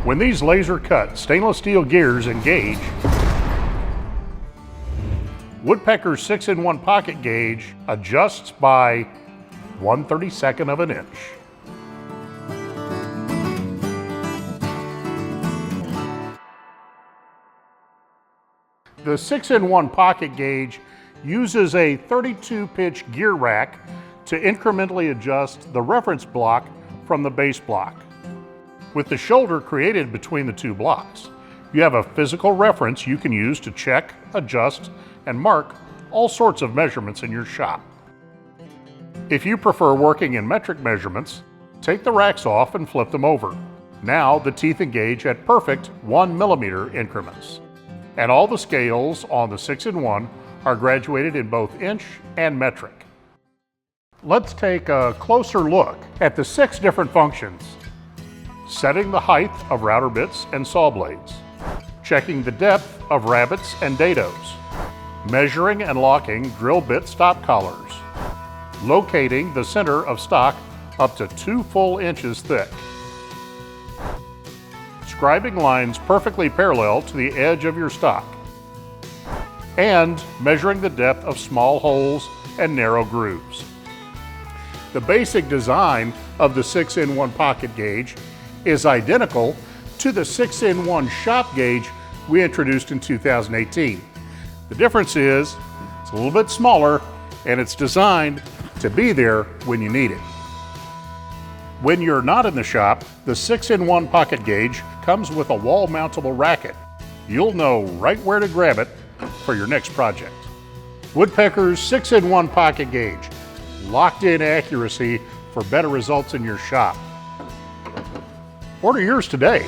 When these laser-cut stainless steel gears engage, Woodpecker's 6-in-1 pocket gauge adjusts by 1/32 of an inch. The 6-in-1 pocket gauge uses a 32-pitch gear rack to incrementally adjust the reference block from the base block. With the shoulder created between the two blocks, you have a physical reference you can use to check, adjust, and mark all sorts of measurements in your shop. If you prefer working in metric measurements, take the racks off and flip them over. Now the teeth engage at perfect 1 millimeter increments. And all the scales on the 6-in-1 are graduated in both inch and metric. Let's take a closer look at the 6 different functions. Setting the height of router bits and saw blades. Checking the depth of rabbets and dados. Measuring and locking drill bit stop collars. Locating the center of stock up to 2 full inches thick. Scribing lines perfectly parallel to the edge of your stock. And measuring the depth of small holes and narrow grooves. The basic design of the 6-in-1 pocket gauge is identical to the 6-in-1 shop gauge we introduced in 2018. The difference is it's a little bit smaller and it's designed to be there when you need it. When you're not in the shop, the 6-in-1 pocket gauge comes with a wall-mountable racket. You'll know right where to grab it for your next project. Woodpecker's 6-in-1 pocket gauge. Locked-in accuracy for better results in your shop. Order yours today.